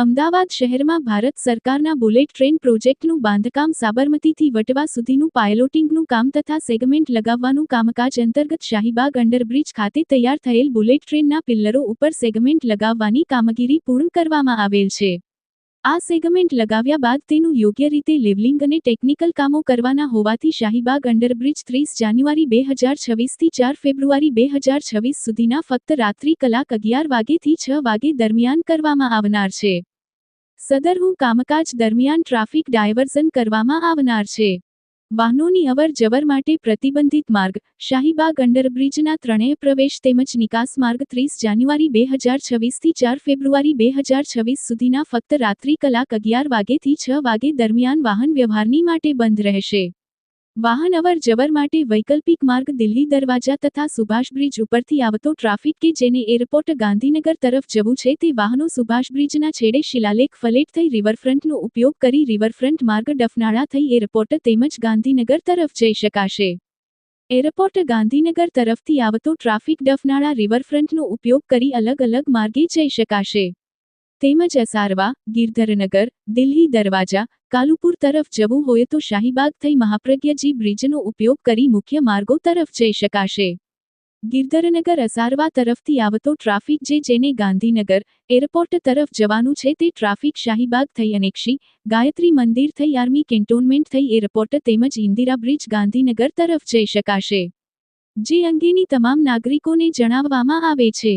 અમદાવાદ શહેરમાં ભારત સરકારના bullet train પ્રોજેક્ટનું બાંધકામ સાબરમતીથી વટવા સુધીનું પાયલોટિંગનું કામ તથા સેગમેન્ટ લગાવવાનું કામકાજ અંતર્ગત શાહીબાગ અંડરબ્રિજ ખાતે તૈયાર થયેલ બુલેટ ટ્રેનના પિલ્લરો ઉપર સેગમેન્ટ લગાવવાની કામગીરી પૂર્ણ કરવામાં આવેલ છે। આ સેગમેન્ટ લગાવ્યા બાદ તેનું યોગ્ય રીતે લેવલિંગ અને ટેકનિકલ કામો કરવાના હોવાથી શાહીબાગ અંડરબ્રિજ 30 જાન્યુઆરી 2026 થી 4 ફેબ્રુઆરી 2026 સુધીના ફક્ત રાત્રિ કલાક 11 વાગ્યેથી 6 વાગે દરમિયાન કરવામાં આવનાર છે। સદરનું કામકાજ દરમિયાન ટ્રાફિક ડાયવર્ઝન કરવામાં આવનાર છે। વાહનોની અવર જવર માટે પ્રતિબંધિત માર્ગ શાહીબાગ અંડરબ્રિજના ત્રણેય પ્રવેશ તેમજ નિકાસ માર્ગ 30 જાન્યુઆરી 2026 થી 4 ફેબ્રુઆરી 2026 સુધીના ફક્ત રાત્રિ કલાક 11 વાગ્યેથી 6 વાગે દરમિયાન વાહન વ્યવહારની માટે બંધ રહેશે। વાહન અવર જવર માટે વૈકલ્પિક માર્ગ દિલ્હી દરવાજા તથા સુભાષ બ્રિજ ઉપરથી આવતો ટ્રાફિક કે જેને એરપોર્ટ ગાંધીનગર તરફ જવું છે તે વાહનો સુભાષ બ્રિજના છેડે શિલાલેખ ફલેટ થઈ રિવરફ્રન્ટનો ઉપયોગ કરી રિવરફ્રન્ટ માર્ગ ડફનાળા થઈ એરપોર્ટ તેમજ ગાંધીનગર તરફ જઈ શકાશે। એરપોર્ટ ગાંધીનગર તરફથી આવતો ટ્રાફિક ડફનાળા રિવરફ્રન્ટનો ઉપયોગ કરી અલગ અલગ માર્ગે જઈ શકાશે। તેમજ અસારવા ગિરધરનગર દિલ્હી દરવાજા કાલુપુર તરફ જવું હોય તો શાહીબાગ થઈ મહાપ્રજ્ઞજી બ્રિજનો ઉપયોગ કરી મુખ્ય માર્ગો તરફ જઈ શકાશે। ગિરધરનગર અસારવા તરફથી આવતો ટ્રાફિક જેને ગાંધીનગર એરપોર્ટ તરફ જવાનું છે તે ટ્રાફિક શાહીબાગ થઈ અનેક્ષી ગાયત્રી મંદિર થઈ આર્મી કેન્ટોનમેન્ટ થઈ એરપોર્ટ તેમજ ઇન્દિરા બ્રિજ ગાંધીનગર તરફ જઈ શકાશે। જે અંગેની તમામ નાગરિકોને જણાવવામાં આવે છે।